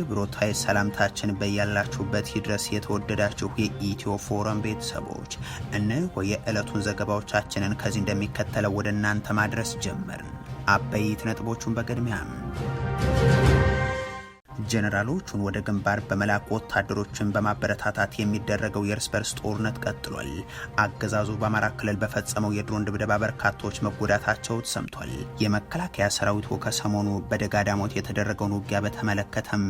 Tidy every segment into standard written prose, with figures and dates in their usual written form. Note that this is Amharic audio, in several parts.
አክብሮታዊ ሰላምታችን በያላችሁበት ይድረስ የተወደዳችሁ የኢትዮ ፎረም ቤተሰቦች፣ እነሆ የዕለቱን ዘገባዎቻችንን ከዚህ እንደሚከተለው ወደ እናንተ ማድረስ ጀመርን። አበይት ነጥቦቹን በቅድሚያም ጀነራሎቹን ወደ ግንባር በመላክ ወታደሮችን በማበረታታት የሚደረገው የእርስ በርስ ጦርነት ቀጥሏል። አገዛዙ በአማራ ክልል በፈጸመው የድሮን ድብደባ በርካቶች መጎዳታቸው ተሰምቷል። የመከላከያ ሰራዊቱ ከሰሞኑ በደጋዳሞት የተደረገውን ውጊያ በተመለከተም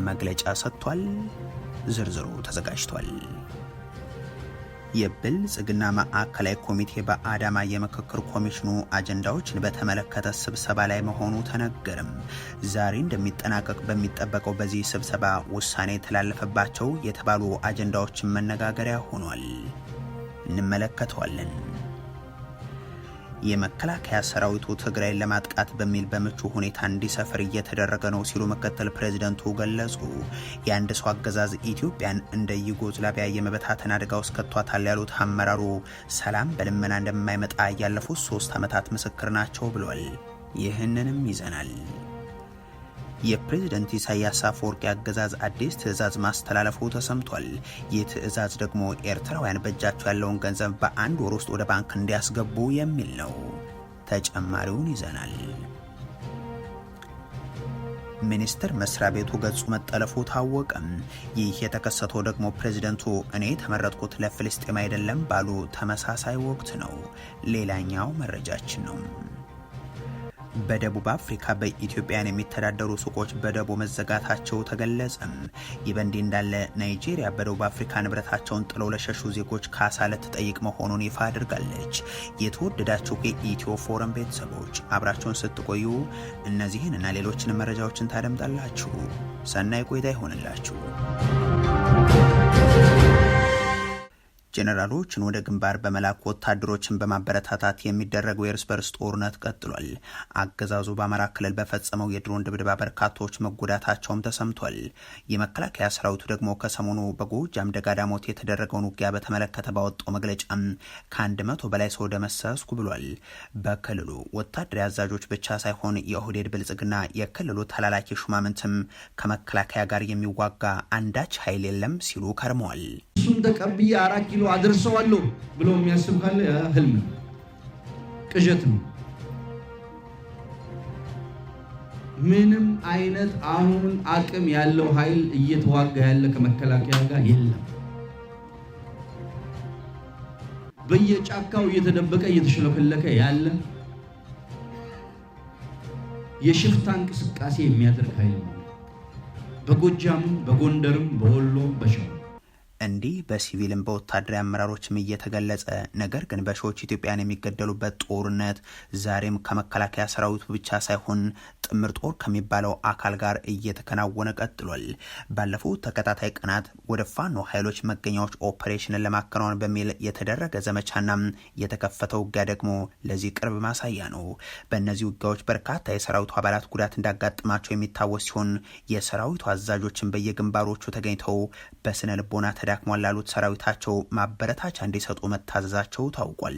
መግለጫ ሰጥቷል። ዝርዝሩ ተዘጋጅቷል። የብልጽግና ማዕከላዊ ኮሚቴ በአዳማ የምክክር ኮሚሽኑ አጀንዳዎችን በተመለከተ ስብሰባ ላይ መሆኑ ተነገረም። ዛሬ እንደሚጠናቀቅ በሚጠበቀው በዚህ ስብሰባ ውሳኔ የተላለፈባቸው የተባሉ አጀንዳዎችን መነጋገሪያ ሆኗል። እንመለከተዋለን። የመከላከያ ሰራዊቱ ትግራይን ለማጥቃት በሚል በምቹ ሁኔታ እንዲሰፍር እየተደረገ ነው ሲሉ ምክትል ፕሬዝደንቱ ገለጹ። የአንድ ሰው አገዛዝ ኢትዮጵያን እንደ ዩጎዝላቪያ የመበታተን አደጋ ውስጥ ከቷታል ያሉት አመራሩ ሰላም በልመና እንደማይመጣ ያለፉት 3 ዓመታት ምስክር ናቸው ብሏል። ይህንንም ይዘናል። የፕሬዝደንት ኢሳያስ አፈወርቂ አገዛዝ አዲስ ትዕዛዝ ማስተላለፉ ተሰምቷል። ይህ ትዕዛዝ ደግሞ ኤርትራውያን በእጃቸው ያለውን ገንዘብ በአንድ ወር ውስጥ ወደ ባንክ እንዲያስገቡ የሚል ነው። ተጨማሪውን ይዘናል። ሚኒስቴር መስሪያ ቤቱ ገጹ መጠለፉ ታወቀም። ይህ የተከሰተው ደግሞ ፕሬዝደንቱ እኔ የተመረጥኩት ለፍልስጤም አይደለም ባሉ ተመሳሳይ ወቅት ነው። ሌላኛው መረጃችን ነው። በደቡብ አፍሪካ በኢትዮጵያን የሚተዳደሩ ሱቆች በደቦ መዘጋታቸው ተገለጸም። ይህ በእንዲህ እንዳለ ናይጄሪያ በደቡብ አፍሪካ ንብረታቸውን ጥለው ለሸሹ ዜጎች ካሳ ልትጠይቅ መሆኑን ይፋ አድርጋለች። የተወደዳችሁ የኢትዮ ፎረም ቤተሰቦች አብራችሁን ስትቆዩ እነዚህን እና ሌሎችን መረጃዎችን ታደምጣላችሁ። ሰናይ ቆይታ ይሆንላችሁ። ጀነራሎችን ወደ ግንባር በመላክ ወታደሮችን በማበረታታት የሚደረገው የእርስ በርስ ጦርነት ቀጥሏል። አገዛዙ በአማራ ክልል በፈጸመው የድሮን ድብደባ በርካቶች መጎዳታቸውም ተሰምቷል። የመከላከያ ሰራዊቱ ደግሞ ከሰሞኑ በጎጃም ደጋዳሞት የተደረገውን ውጊያ በተመለከተ ባወጣው መግለጫም ከ100 በላይ ሰው ደመሰስኩ ብሏል። በክልሉ ወታደራዊ አዛዦች ብቻ ሳይሆን የኦህዴድ ብልጽግና የክልሉ ተላላኪ ሹማምንትም ከመከላከያ ጋር የሚዋጋ አንዳች ኃይል የለም ሲሉ ከርመዋል። እሱን ተቀብዬ 4 ኪሎ አድርሰዋለሁ ብሎ የሚያስብ ካለ ህልም ነው፣ ቅዠት ነው። ምንም አይነት አሁን አቅም ያለው ኃይል እየተዋጋ ያለ ከመከላከያ ጋር የለም። በየጫካው እየተደበቀ እየተሸለከለከ ያለ የሽፍታ እንቅስቃሴ የሚያደርግ ኃይል ነው። በጎጃም፣ በጎንደርም፣ በወሎ፣ በሸዋ እንዲህ በሲቪልም በወታደራዊ አመራሮችም እየተገለጸ ነገር ግን በሺዎች ኢትዮጵያን የሚገደሉበት ጦርነት ዛሬም ከመከላከያ ሰራዊቱ ብቻ ሳይሆን ጥምር ጦር ከሚባለው አካል ጋር እየተከናወነ ቀጥሏል። ባለፉት ተከታታይ ቀናት ወደ ፋኖ ኃይሎች መገኛዎች ኦፕሬሽንን ለማከናወን በሚል የተደረገ ዘመቻና የተከፈተው ውጊያ ደግሞ ለዚህ ቅርብ ማሳያ ነው። በእነዚህ ውጊያዎች በርካታ የሰራዊቱ አባላት ጉዳት እንዳጋጥማቸው የሚታወስ ሲሆን የሰራዊቱ አዛዦችን በየግንባሮቹ ተገኝተው በስነ ልቦና ተዳክሟል ላሉት ሰራዊታቸው ማበረታቻ እንዲሰጡ መታዘዛቸው ታውቋል።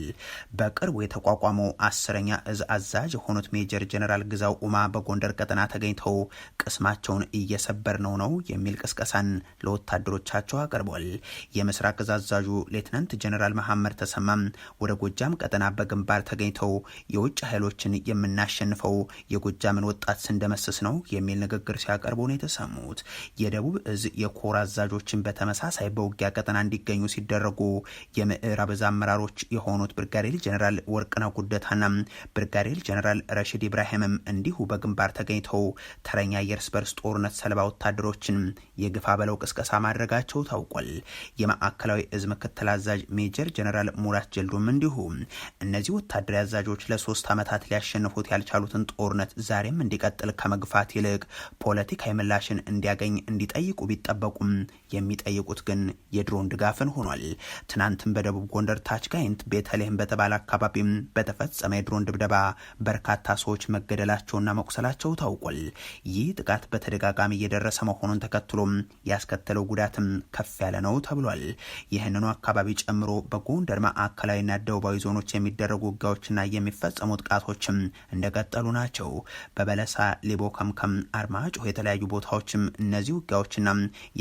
በቅርቡ የተቋቋመው 10ኛ እዝ አዛዥ የሆኑት ሜጀር ጀነራል ግዛው ኡማ በጎንደር ቀጠና ተገኝተው ቅስማቸውን እየሰበር ነው የሚል ቅስቀሳን ለወታደሮቻቸው አቀርቧል። የምስራቅ እዝ አዛዡ ሌትናንት ጀነራል መሐመድ ተሰማም ወደ ጎጃም ቀጠና በግንባር ተገኝተው የውጭ ኃይሎችን የምናሸንፈው የጎጃምን ወጣት ስንደመስስ ነው የሚል ንግግር ሲያቀርቡ ነው የተሰሙት። የደቡብ እዝ የኮር አዛዦችን በተመሳሳይ በውጊያ ቀጠና እንዲገኙ ሲደረጉ የምዕራብ እዝ አመራሮች የሆኑት ብርጋዴር ጀነራል ወርቅነህ ጉደታና ብርጋዴር ጀነራል ረሺድ ኢብራሂምም እንዲሁ በግንባር ተገኝተው ተረኛ የእርስ በርስ ጦርነት ሰለባ ወታደሮችን የግፋ በለው ቅስቀሳ ማድረጋቸው ታውቋል። የማዕከላዊ እዝ ምክትል አዛዥ ሜጀር ጀነራል ሙላት ጀልዱም እንዲሁ እነዚህ ወታደራዊ አዛዦች ለ3 ዓመታት ሊያሸንፉት ያልቻሉትን ጦርነት ዛሬም እንዲቀጥል ከመግፋት ይልቅ ፖለቲካዊ ምላሽን እንዲያገኝ እንዲጠይቁ ቢጠበቁም የሚጠይቁት ግን የድሮን ድጋፍን ሆኗል። ትናንትም በደቡብ ጎንደር ታች ጋይንት ቤተልሔም በተባለ አካባቢም በተፈጸመ የድሮን ድብደባ በርካታ ሰዎች መገደላቸውና መቁሰላቸው ታውቋል። ይህ ጥቃት በተደጋጋሚ እየደረሰ መሆኑን ተከትሎም ያስከተለው ጉዳትም ከፍ ያለ ነው ተብሏል። ይህንኑ አካባቢ ጨምሮ በጎንደር ማዕከላዊና ደቡባዊ ዞኖች የሚደረጉ ውጊያዎችና የሚፈጸሙ ጥቃቶችም እንደቀጠሉ ናቸው። በበለሳ፣ ሊቦ ከምከም፣ አርማጭሆ የተለያዩ ቦታዎችም እነዚህ ውጊያዎችና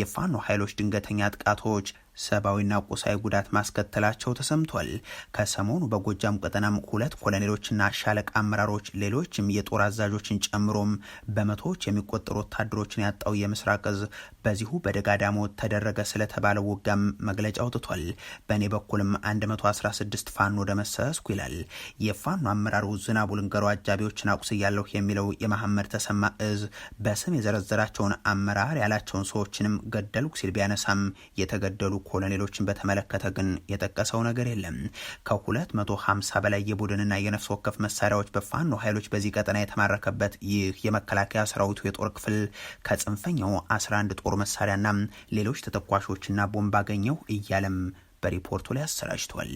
የፋኖ ኃይሎች ድንገተኛ ጥቃቶች ሰብአዊና ቁሳዊ ጉዳት ማስከተላቸው ተሰምቷል። ከሰሞኑ በጎጃም ቀጠናም 2 ኮሎኔሎችና ሻለቃ አመራሮች ሌሎችም የጦር አዛዦችን ጨምሮም በመቶዎች የሚቆጠሩ ወታደሮችን ያጣው የምስራቅ እዝ በዚሁ በደጋዳሞት ተደረገ ስለተባለው ውጊያም መግለጫ አውጥቷል። በእኔ በኩልም 116 ፋኖ ደመሰስኩ ይላል። የፋኖ አመራሩ ዝናቡ ልንገሩ አጃቢዎችን አቁስያለሁ የሚለው የመሐመድ ተሰማ እዝ በስም የዘረዘራቸውን አመራር ያላቸውን ሰዎችንም ገደልኩ ሲል ቢያነሳም የተገደሉ ኮሎኔሎችን በተመለከተ ግን የጠቀሰው ነገር የለም። ከ250 በላይ የቡድንና የነፍስ ወከፍ መሳሪያዎች በፋኖ ኃይሎች በዚህ ቀጠና የተማረከበት ይህ የመከላከያ ሰራዊቱ የጦር ክፍል ከጽንፈኛው 11 ጦር መሳሪያና ሌሎች ተተኳሾችና ቦምብ አገኘው እያለም በሪፖርቱ ላይ አሰራጭቷል።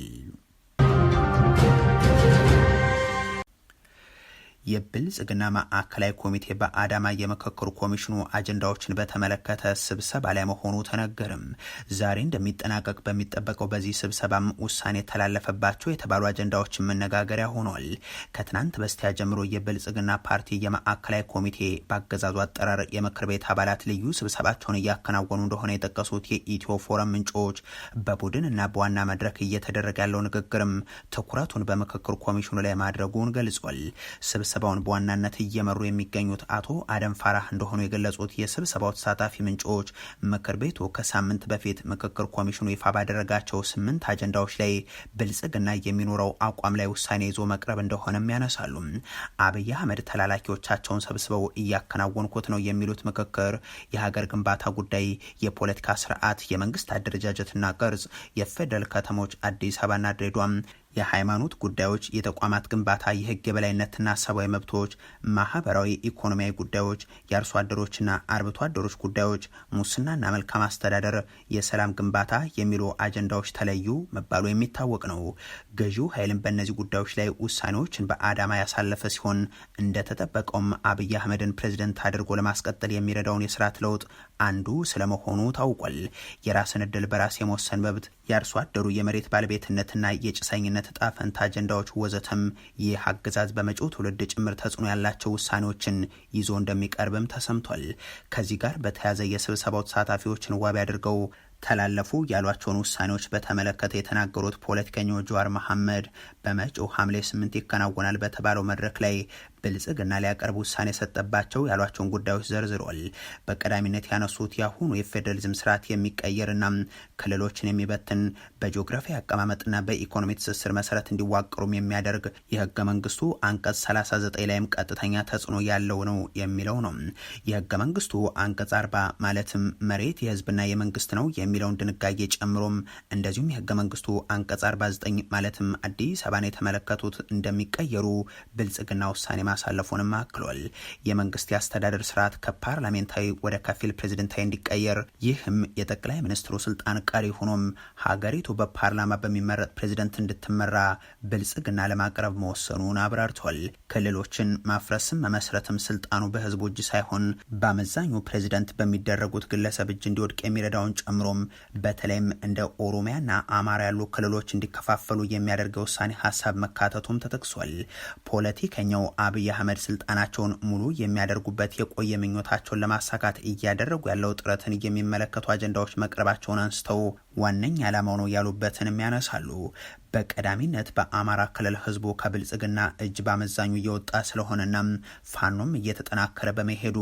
የብልጽግና ማዕከላዊ ኮሚቴ በአዳማ የምክክር ኮሚሽኑ አጀንዳዎችን በተመለከተ ስብሰባ ላይ መሆኑ ተነገርም። ዛሬ እንደሚጠናቀቅ በሚጠበቀው በዚህ ስብሰባም ውሳኔ የተላለፈባቸው የተባሉ አጀንዳዎች መነጋገሪያ ሆኗል። ከትናንት በስቲያ ጀምሮ የብልጽግና ፓርቲ የማዕከላዊ ኮሚቴ በአገዛዙ አጠራር የምክር ቤት አባላት ልዩ ስብሰባቸውን እያከናወኑ እንደሆነ የጠቀሱት የኢትዮ ፎረም ምንጮች በቡድን እና በዋና መድረክ እየተደረገ ያለው ንግግርም ትኩረቱን በምክክር ኮሚሽኑ ላይ ማድረጉን ገልጿል። ስብሰባውን በዋናነት እየመሩ የሚገኙት አቶ አደም ፋራህ እንደሆኑ የገለጹት የስብሰባው ተሳታፊ ምንጮች ምክር ቤቱ ከሳምንት በፊት ምክክር ኮሚሽኑ ይፋ ባደረጋቸው 8 አጀንዳዎች ላይ ብልጽግና የሚኖረው አቋም ላይ ውሳኔ ይዞ መቅረብ እንደሆነም ያነሳሉ። አብይ አህመድ ተላላኪዎቻቸውን ሰብስበው እያከናወንኩት ነው የሚሉት ምክክር የሀገር ግንባታ ጉዳይ፣ የፖለቲካ ስርዓት፣ የመንግስት አደረጃጀትና ቅርጽ፣ የፌደራል ከተሞች አዲስ አበባና ድሬዳዋ፣ የሃይማኖት ጉዳዮች፣ የተቋማት ግንባታ፣ የህግ የበላይነትና ሰብአዊ መብቶች፣ ማህበራዊ ኢኮኖሚያዊ ጉዳዮች፣ የአርሶ አደሮችና አርብቶ አደሮች ጉዳዮች፣ ሙስናና መልካም አስተዳደር፣ የሰላም ግንባታ የሚሉ አጀንዳዎች ተለዩ መባሉ የሚታወቅ ነው። ገዢው ኃይልን በእነዚህ ጉዳዮች ላይ ውሳኔዎችን በአዳማ ያሳለፈ ሲሆን እንደተጠበቀውም አብይ አህመድን ፕሬዝደንት አድርጎ ለማስቀጠል የሚረዳውን የስርዓት ለውጥ አንዱ ስለመሆኑ ታውቋል። የራስን እድል በራስ የመወሰን መብት፣ የአርሶ አደሩ የመሬት ባለቤትነትና የጭሰኝነት ዕጣ ፈንታ አጀንዳዎች ወዘተም ይህ አገዛዝ በመጪው ትውልድ ጭምር ተጽዕኖ ያላቸው ውሳኔዎችን ይዞ እንደሚቀርብም ተሰምቷል። ከዚህ ጋር በተያያዘ የስብሰባው ተሳታፊዎችን ዋቢ አድርገው ተላለፉ ያሏቸውን ውሳኔዎች በተመለከተ የተናገሩት ፖለቲከኛው ጀዋር መሐመድ በመጪው ሐምሌ 8 ይከናወናል በተባለው መድረክ ላይ ብልጽግና ሊያቀርብ ውሳኔ የሰጠባቸው ያሏቸውን ጉዳዮች ዘርዝሯል። በቀዳሚነት ያነሱት የአሁኑ የፌዴራሊዝም ስርዓት የሚቀየርና ክልሎችን የሚበትን በጂኦግራፊ አቀማመጥና በኢኮኖሚ ትስስር መሰረት እንዲዋቀሩም የሚያደርግ የህገ መንግስቱ አንቀጽ 39 ላይም ቀጥተኛ ተጽዕኖ ያለው ነው የሚለው ነው። የህገ መንግስቱ አንቀጽ 40 ማለትም መሬት የህዝብና የመንግስት ነው የሚለውን ድንጋጌ ጨምሮም እንደዚሁም የህገ መንግስቱ አንቀጽ 49 ማለትም አዲስ አበባን የተመለከቱት እንደሚቀየሩ ብልጽግና ውሳኔ ማሳለፉንም አክሏል። የመንግስት የአስተዳደር ስርዓት ከፓርላሜንታዊ ወደ ከፊል ፕሬዝደንታዊ እንዲቀየር፣ ይህም የጠቅላይ ሚኒስትሩ ስልጣን ቀሪ ሆኖም ሀገሪቱ በፓርላማ በሚመረጥ ፕሬዝደንት እንድትመራ ብልጽግና ለማቅረብ መወሰኑን አብራርቷል። ክልሎችን ማፍረስም መመስረትም ስልጣኑ በህዝቡ እጅ ሳይሆን በአመዛኙ ፕሬዝደንት በሚደረጉት ግለሰብ እጅ እንዲወድቅ የሚረዳውን ጨምሮም በተለይም እንደ ኦሮሚያና አማራ ያሉ ክልሎች እንዲከፋፈሉ የሚያደርገው ውሳኔ ሀሳብ መካተቱም ተጠቅሷል። ፖለቲከኛው አብይ አህመድ ስልጣናቸውን ሙሉ የሚያደርጉበት የቆየ ምኞታቸውን ለማሳካት እያደረጉ ያለው ጥረትን የሚመለከቱ አጀንዳዎች መቅረባቸውን አንስተው ዋነኛ ዓላማው ነው ያሉበትንም ያነሳሉ። በቀዳሚነት በአማራ ክልል ህዝቡ ከብልጽግና እጅ በአመዛኙ እየወጣ ስለሆነና ፋኖም እየተጠናከረ በመሄዱ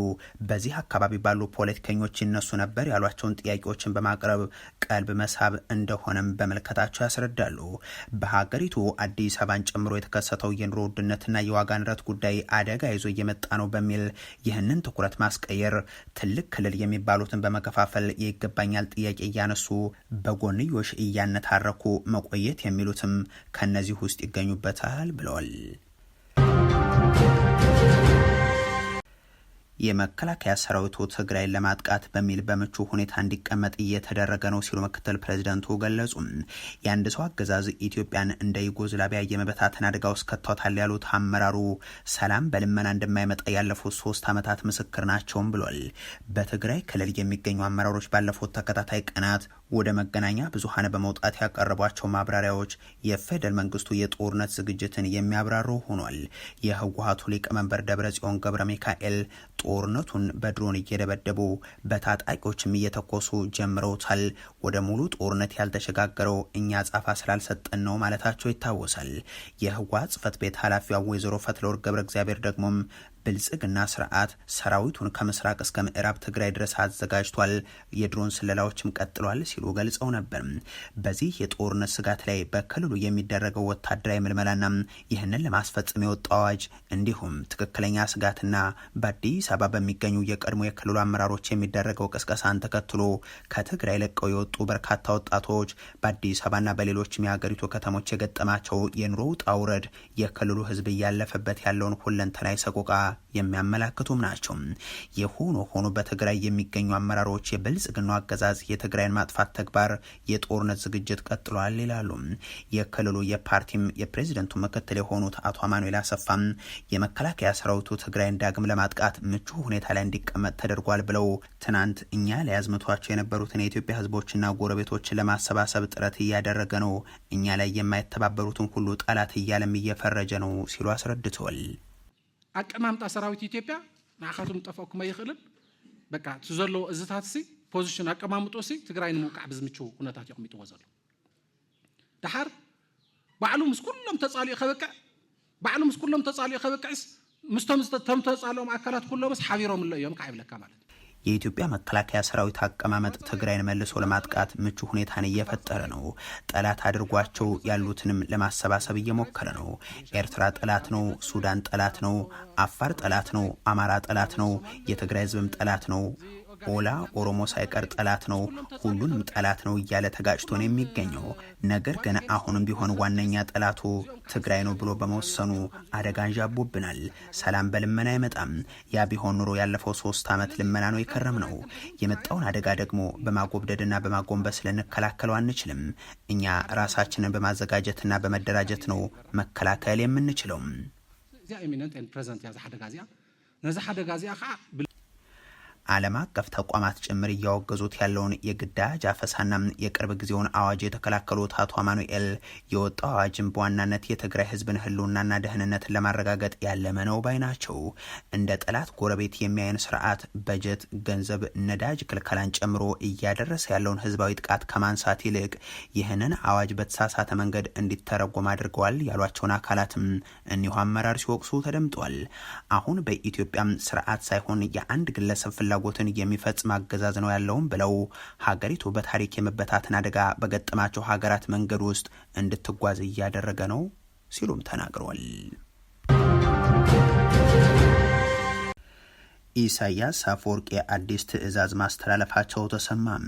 በዚህ አካባቢ ባሉ ፖለቲከኞች ይነሱ ነበር ያሏቸውን ጥያቄዎችን በማቅረብ ቀልብ መሳብ እንደሆነም በመልከታቸው ያስረዳሉ። በሀገሪቱ አዲስ አበባን ጨምሮ የተከሰተው የኑሮ ውድነትና የዋጋ ንረት ጉዳይ አደጋ ይዞ እየመጣ ነው በሚል ይህንን ትኩረት ማስቀየር፣ ትልቅ ክልል የሚባሉትን በመከፋፈል የይገባኛል ጥያቄ እያነሱ በጎንዮሽ እያነታረኩ መቆየት የሚሉትም ከነዚህ ውስጥ ይገኙበታል ብለዋል። የመከላከያ ሰራዊቱ ትግራይን ለማጥቃት በሚል በምቹ ሁኔታ እንዲቀመጥ እየተደረገ ነው ሲሉ ምክትል ፕሬዚደንቱ ገለጹ። የአንድ ሰው አገዛዝ ኢትዮጵያን እንደ ዩጎዝላቪያ የመበታተን አደጋ ውስጥ ከተዋታል ያሉት አመራሩ ሰላም በልመና እንደማይመጣ ያለፉት 3 ዓመታት ምስክር ናቸውም ብሏል። በትግራይ ክልል የሚገኙ አመራሮች ባለፉት ተከታታይ ቀናት ወደ መገናኛ ብዙሃን በመውጣት ያቀረቧቸው ማብራሪያዎች የፌደራል መንግስቱ የጦርነት ዝግጅትን የሚያብራሩ ሆኗል። የህወሓቱ ሊቀመንበር ደብረጽዮን ገብረ ሚካኤል ጦርነቱን በድሮን እየደበደቡ በታጣቂዎችም እየተኮሱ ጀምረውታል። ወደ ሙሉ ጦርነት ያልተሸጋገረው እኛ ጻፋ ስላልሰጠን ነው ማለታቸው ይታወሳል። የህወሓት ጽህፈት ቤት ኃላፊዋ ወይዘሮ ፈትለወርቅ ገብረ እግዚአብሔር ደግሞም ብልጽግና ስርዓት ሰራዊቱን ከምስራቅ እስከ ምዕራብ ትግራይ ድረስ አዘጋጅቷል፣ የድሮን ስለላዎችም ቀጥሏል ሲሉ ገልጸው ነበር። በዚህ የጦርነት ስጋት ላይ በክልሉ የሚደረገው ወታደራዊ ምልመላና ይህንን ለማስፈጸም የወጣው አዋጅ እንዲሁም ትክክለኛ ስጋትና በአዲስ አበባ በሚገኙ የቀድሞ የክልሉ አመራሮች የሚደረገው ቅስቀሳን ተከትሎ ከትግራይ ለቀው የወጡ በርካታ ወጣቶች በአዲስ አበባና በሌሎችም የሀገሪቱ ከተሞች የገጠማቸው የኑሮ ውጣ ውረድ የክልሉ ህዝብ እያለፈበት ያለውን ሁለንተናዊ ሰቆቃ የሚያመላክቱም ናቸው። የሆኖ ሆኖ በትግራይ የሚገኙ አመራሮች የብልጽግናው አገዛዝ የትግራይን ማጥፋት ተግባር የጦርነት ዝግጅት ቀጥሏል ይላሉ። የክልሉ የፓርቲም የፕሬዝደንቱ ምክትል የሆኑት አቶ አማኑኤል አሰፋም የመከላከያ ሰራዊቱ ትግራይን ዳግም ለማጥቃት ምቹ ሁኔታ ላይ እንዲቀመጥ ተደርጓል ብለው ትናንት እኛ ሊያዝመቷቸው የነበሩትን የኢትዮጵያ ህዝቦችና ጎረቤቶችን ለማሰባሰብ ጥረት እያደረገ ነው፣ እኛ ላይ የማይተባበሩትን ሁሉ ጠላት እያለም እየፈረጀ ነው ሲሉ አስረድተዋል። አቀማምጣ ሰራዊት ኢትዮጵያ ናኻቱም ጠፋኩም አይخلል በቃ ተዘሎ እዝታትሲ ፖዚሽን አቀማምጦሲ ትግራይን ሙቃዕ ብዝምቹ ሁነታት ይቆሚጡ ወዘሉ ዳሓር ባዕሉ ምስኩሎም ተጻሊኡ ከበቃ ባዕሉ ምስኩሎም ተጻሊኡ ከበቃስ ምስቶም ተጻሎም አካላት ኩሎምስ ሓቢሮም ለዮም ካይብለካ ማለት የኢትዮጵያ መከላከያ ሰራዊት አቀማመጥ ትግራይን መልሶ ለማጥቃት ምቹ ሁኔታን እየፈጠረ ነው። ጠላት አድርጓቸው ያሉትንም ለማሰባሰብ እየሞከረ ነው። ኤርትራ ጠላት ነው፣ ሱዳን ጠላት ነው፣ አፋር ጠላት ነው፣ አማራ ጠላት ነው፣ የትግራይ ህዝብም ጠላት ነው፣ ኦላ ኦሮሞ ሳይቀር ጠላት ነው፣ ሁሉንም ጠላት ነው እያለ ተጋጭቶ ነው የሚገኘው። ነገር ግን አሁንም ቢሆን ዋነኛ ጠላቱ ትግራይ ነው ብሎ በመወሰኑ አደጋ አንዣቦብናል። ሰላም በልመና አይመጣም። ያ ቢሆን ኑሮ ያለፈው 3 ዓመት ልመና ነው የከረም ነው። የመጣውን አደጋ ደግሞ በማጎብደድና በማጎንበስ ልንከላከለው አንችልም። እኛ ራሳችንን በማዘጋጀትና በመደራጀት ነው መከላከል የምንችለው። ዚያ ኢሚነንት ኤንድ ፕሬዘንት ያዛ አደጋ ዚያ ነዛ አደጋ ዚያ ዓለም አቀፍ ተቋማት ጭምር እያወገዙት ያለውን የግዳጅ አፈሳና የቅርብ ጊዜውን አዋጅ የተከላከሉት አቶ አማኑኤል የወጣው አዋጅን በዋናነት የትግራይ ህዝብን ህልውናና ደህንነትን ለማረጋገጥ ያለመ ነው ባይ ናቸው። እንደ ጠላት ጎረቤት የሚያይን ስርዓት በጀት፣ ገንዘብ፣ ነዳጅ ክልከላን ጨምሮ እያደረሰ ያለውን ህዝባዊ ጥቃት ከማንሳት ይልቅ ይህንን አዋጅ በተሳሳተ መንገድ እንዲተረጎም አድርገዋል ያሏቸውን አካላትም እኒሁ አመራር ሲወቅሱ ተደምጧል። አሁን በኢትዮጵያም ስርዓት ሳይሆን የአንድ ግለሰብ ፍላጎትን የሚፈጽም አገዛዝ ነው ያለውም ብለው ሀገሪቱ በታሪክ የመበታተን አደጋ በገጠማቸው ሀገራት መንገድ ውስጥ እንድትጓዝ እያደረገ ነው ሲሉም ተናግረዋል። ኢሳያስ አፈወርቂ አዲስ ትዕዛዝ ማስተላለፋቸው ተሰማም።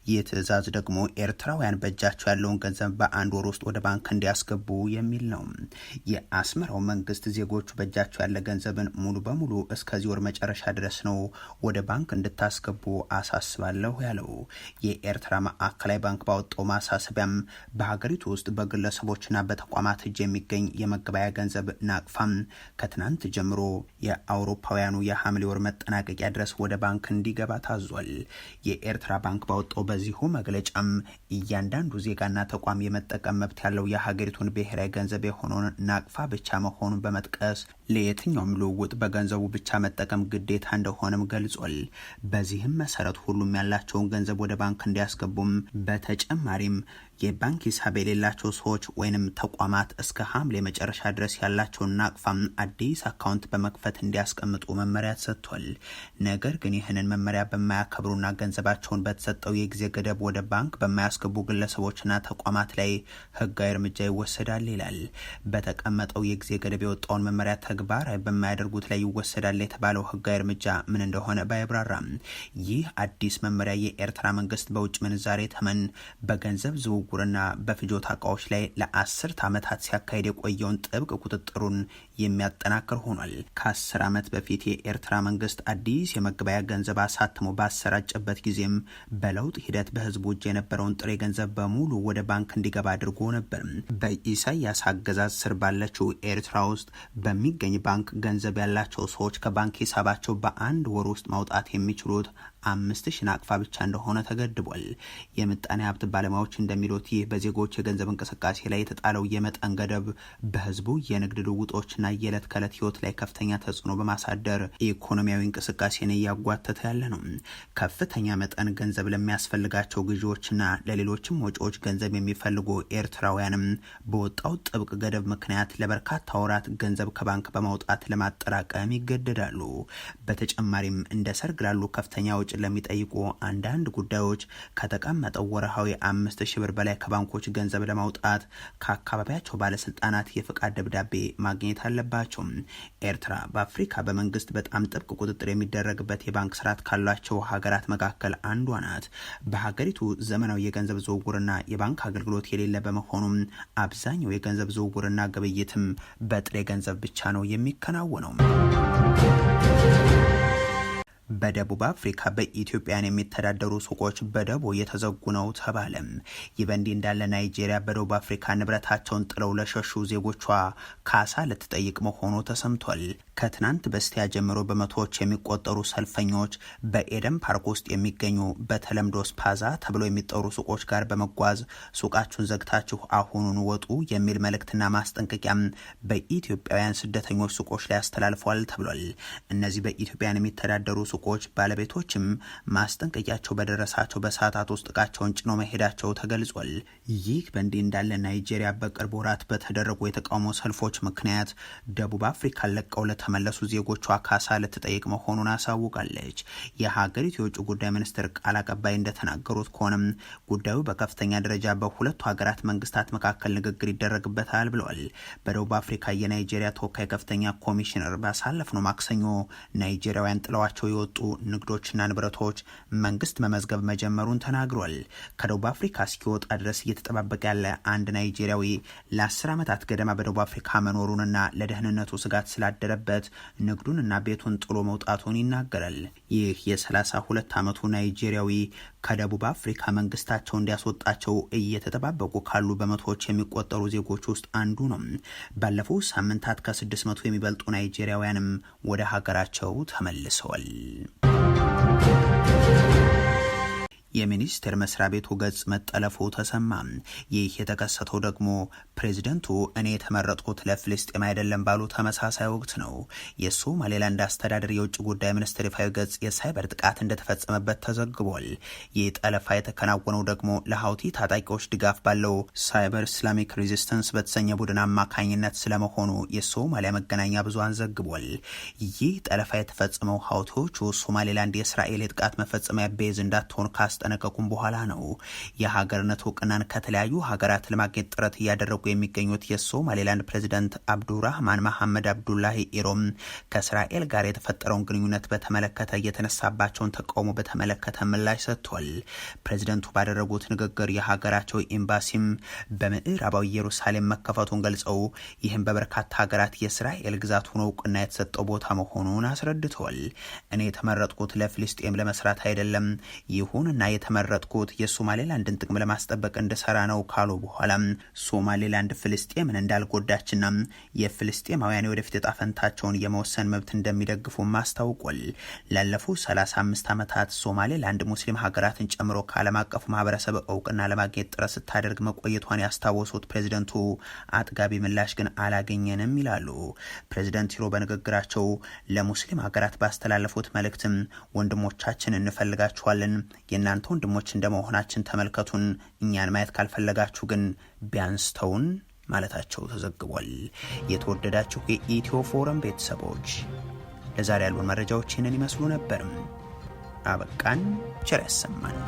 ይህ ትዕዛዝ ደግሞ ኤርትራውያን በእጃቸው ያለውን ገንዘብ በአንድ ወር ውስጥ ወደ ባንክ እንዲያስገቡ የሚል ነው። የአስመራው መንግስት ዜጎቹ በእጃቸው ያለ ገንዘብን ሙሉ በሙሉ እስከዚህ ወር መጨረሻ ድረስ ነው ወደ ባንክ እንድታስገቡ አሳስባለሁ ያለው። የኤርትራ ማዕከላዊ ባንክ ባወጣው ማሳሰቢያም በሀገሪቱ ውስጥ በግለሰቦችና በተቋማት እጅ የሚገኝ የመገበያያ ገንዘብ ናቅፋም ከትናንት ጀምሮ የአውሮፓውያኑ የሐምሌ ወር መጠናቀቂያ ድረስ ወደ ባንክ እንዲገባ ታዟል። የኤርትራ ባንክ ባወጣው በዚሁ መግለጫም እያንዳንዱ ዜጋና ተቋም የመጠቀም መብት ያለው የሀገሪቱን ብሔራዊ ገንዘብ የሆነውን ናቅፋ ብቻ መሆኑን በመጥቀስ ለየትኛውም ልውውጥ በገንዘቡ ብቻ መጠቀም ግዴታ እንደሆነም ገልጿል። በዚህም መሰረት ሁሉም ያላቸውን ገንዘብ ወደ ባንክ እንዲያስገቡም በተጨማሪም የባንክ ሂሳብ የሌላቸው ሰዎች ወይንም ተቋማት እስከ ሐምሌ መጨረሻ ድረስ ያላቸውን ናቅፋም አዲስ አካውንት በመክፈት እንዲያስቀምጡ መመሪያ ተሰጥቷል። ነገር ግን ይህንን መመሪያ በማያከብሩና ገንዘባቸውን በተሰጠው የጊዜ ገደብ ወደ ባንክ በማያስገቡ ግለሰቦችና ተቋማት ላይ ህጋዊ እርምጃ ይወሰዳል ይላል። በተቀመጠው የጊዜ ገደብ የወጣውን መመሪያ ተግባራዊ በማያደርጉት ላይ ይወሰዳል የተባለው ህጋዊ እርምጃ ምን እንደሆነ ባይብራራም ይህ አዲስ መመሪያ የኤርትራ መንግስት በውጭ ምንዛሬ ተመን በገንዘብ ዝውውርና በፍጆታ እቃዎች ላይ ለ10 ዓመታት ሲያካሄድ የቆየውን ጥብቅ ቁጥጥሩን የሚያጠናክር ሆኗል። ከ10 ዓመት በፊት የኤርትራ መንግስት አዲስ የመገበያ ገንዘብ አሳትሞ ባሰራጨበት ጊዜም በለውጥ ሂደት በህዝቡ እጅ የነበረውን ጥሬ ገንዘብ በሙሉ ወደ ባንክ እንዲገባ አድርጎ ነበር። በኢሳያስ አገዛዝ ስር ባለችው ኤርትራ ውስጥ በሚገኝ ባንክ ገንዘብ ያላቸው ሰዎች ከባንክ ሂሳባቸው በአንድ ወር ውስጥ ማውጣት የሚችሉት 5000 ናቅፋ ብቻ እንደሆነ ተገድቧል። የምጣኔ ሀብት ባለሙያዎች እንደሚሉት ይህ በዜጎች የገንዘብ እንቅስቃሴ ላይ የተጣለው የመጠን ገደብ በህዝቡ የንግድ ልውጦችና የዕለት ከዕለት ህይወት ላይ ከፍተኛ ተጽዕኖ በማሳደር ኢኮኖሚያዊ እንቅስቃሴን እያጓተተ ያለ ነው። ከፍተኛ መጠን ገንዘብ ለሚያስፈልጋቸው ግዢዎችና ለሌሎችም ወጪዎች ገንዘብ የሚፈልጉ ኤርትራውያንም በወጣው ጥብቅ ገደብ ምክንያት ለበርካታ ወራት ገንዘብ ከባንክ በማውጣት ለማጠራቀም ይገደዳሉ። በተጨማሪም እንደ ሰርግ ላሉ ከፍተኛ ወጪ ለሚጠይቁ አንዳንድ ጉዳዮች ከተቀመጠው ወርሃዊ 5000 ብር በላይ ከባንኮች ገንዘብ ለማውጣት ከአካባቢያቸው ባለስልጣናት የፍቃድ ደብዳቤ ማግኘት አለባቸው። ኤርትራ በአፍሪካ በመንግስት በጣም ጥብቅ ቁጥጥር የሚደረግበት የባንክ ስርዓት ካሏቸው ሀገራት መካከል አንዷ ናት። በሀገሪቱ ዘመናዊ የገንዘብ ዝውውርና የባንክ አገልግሎት የሌለ በመሆኑም አብዛኛው የገንዘብ ዝውውርና ግብይትም በጥሬ ገንዘብ ብቻ ነው የሚከናወነው። በደቡብ አፍሪካ በኢትዮጵያን የሚተዳደሩ ሱቆች በደቦ እየተዘጉ ነው ተባለም። ይህ በእንዲህ እንዳለ ናይጄሪያ በደቡብ አፍሪካ ንብረታቸውን ጥለው ለሸሹ ዜጎቿ ካሳ ልትጠይቅ መሆኑ ተሰምቷል። ከትናንት በስቲያ ጀምሮ በመቶዎች የሚቆጠሩ ሰልፈኞች በኤደን ፓርክ ውስጥ የሚገኙ በተለምዶ ስፓዛ ተብሎ የሚጠሩ ሱቆች ጋር በመጓዝ ሱቃችሁን ዘግታችሁ አሁኑን ወጡ የሚል መልእክትና ማስጠንቀቂያም በኢትዮጵያውያን ስደተኞች ሱቆች ላይ አስተላልፏል ተብሏል። እነዚህ በኢትዮጵያን የሚተዳደሩ ሱቆች ባለቤቶችም ማስጠንቀቂያቸው በደረሳቸው በሰዓታት ውስጥ እቃቸውን ጭኖ መሄዳቸው ተገልጿል። ይህ በእንዲህ እንዳለ ናይጄሪያ በቅርብ ወራት በተደረጉ የተቃውሞ ሰልፎች ምክንያት ደቡብ አፍሪካን ለቀው ለተመለሱ ዜጎቿ ካሳ ልትጠይቅ መሆኑን አሳውቃለች። የሀገሪቱ የውጭ ጉዳይ ሚኒስትር ቃል አቀባይ እንደተናገሩት ከሆነም ጉዳዩ በከፍተኛ ደረጃ በሁለቱ ሀገራት መንግስታት መካከል ንግግር ይደረግበታል ብለዋል። በደቡብ አፍሪካ የናይጄሪያ ተወካይ ከፍተኛ ኮሚሽነር ባሳለፍነው ማክሰኞ ናይጄሪያውያን ጥለዋቸው የወጡ ንግዶችና ንብረቶች መንግስት መመዝገብ መጀመሩን ተናግሯል። ከደቡብ አፍሪካ እስኪወጣ ድረስ እየተጠባበቀ ያለ አንድ ናይጄሪያዊ ለ10 ዓመታት ገደማ በደቡብ አፍሪካ መኖሩንና ለደህንነቱ ስጋት ስላደረበት ንግዱንና ቤቱን ጥሎ መውጣቱን ይናገራል። ይህ የ32 ዓመቱ ናይጄሪያዊ ከደቡብ አፍሪካ መንግስታቸው እንዲያስወጣቸው እየተጠባበቁ ካሉ በመቶዎች የሚቆጠሩ ዜጎች ውስጥ አንዱ ነው። ባለፉት ሳምንታት ከ600 የሚበልጡ ናይጄሪያውያንም ወደ ሀገራቸው ተመልሰዋል። የሚኒስቴር መስሪያ ቤቱ ገጽ መጠለፉ ተሰማ። ይህ የተከሰተው ደግሞ ፕሬዝደንቱ እኔ የተመረጥኩት ለፍልስጤም አይደለም ባሉ ተመሳሳይ ወቅት ነው። የሶማሌላንድ አስተዳደር የውጭ ጉዳይ ሚኒስቴር ይፋዊ ገጽ የሳይበር ጥቃት እንደተፈጸመበት ተዘግቧል። ይህ ጠለፋ የተከናወነው ደግሞ ለሀውቲ ታጣቂዎች ድጋፍ ባለው ሳይበር ኢስላሚክ ሬዚስተንስ በተሰኘ ቡድን አማካኝነት ስለመሆኑ የሶማሊያ መገናኛ ብዙሃን ዘግቧል። ይህ ጠለፋ የተፈጸመው ሀውቲዎቹ ሶማሌላንድ የእስራኤል የጥቃት መፈጸሚያ ቤዝ እንዳትሆን ካስጠነቀቁም በኋላ ነው። የሀገርነት እውቅናን ከተለያዩ ሀገራት ለማግኘት ጥረት እያደረጉ የሚገኙት የሶማሌላንድ ፕሬዚዳንት አብዱራህማን መሐመድ አብዱላሂ ኢሮም ከእስራኤል ጋር የተፈጠረውን ግንኙነት በተመለከተ የተነሳባቸውን ተቃውሞ በተመለከተ ምላሽ ሰጥቷል። ፕሬዚደንቱ ባደረጉት ንግግር የሀገራቸው ኤምባሲም በምዕራባዊ ኢየሩሳሌም መከፈቱን ገልጸው ይህም በበርካታ ሀገራት የእስራኤል ግዛት ሆኖ እውቅና የተሰጠው ቦታ መሆኑን አስረድተዋል። እኔ የተመረጥኩት ለፍልስጤም ለመስራት አይደለም፣ ይሁንና የተመረጥኩት የሶማሌላንድን ጥቅም ለማስጠበቅ እንድሰራ ነው ካሉ በኋላ ሶማሌላንድ ፍልስጤምን እንዳልጎዳችና የፍልስጤማውያን የወደፊት ዕጣ ፈንታቸውን የመወሰን መብት እንደሚደግፉ አስታውቋል። ላለፉት 35 ዓመታት ሶማሌላንድ ሙስሊም ሀገራትን ጨምሮ ከዓለም አቀፉ ማህበረሰብ እውቅና ለማግኘት ጥረት ስታደርግ መቆየቷን ያስታወሱት ፕሬዝደንቱ አጥጋቢ ምላሽ ግን አላገኘንም ይላሉ። ፕሬዝደንት ሂሮ በንግግራቸው ለሙስሊም ሀገራት ባስተላለፉት መልእክትም ወንድሞቻችን እንፈልጋችኋለን፣ የእናንተ ወንድሞች እንደመሆናችን ተመልከቱን፣ እኛን ማየት ካልፈለጋችሁ ግን ቢያንስ ተውን ማለታቸው ተዘግቧል። የተወደዳችሁ የኢትዮ ፎረም ቤተሰቦች ለዛሬ ያሉን መረጃዎች ይህንን ይመስሉ ነበር። አበቃን። ቸር ያሰማን።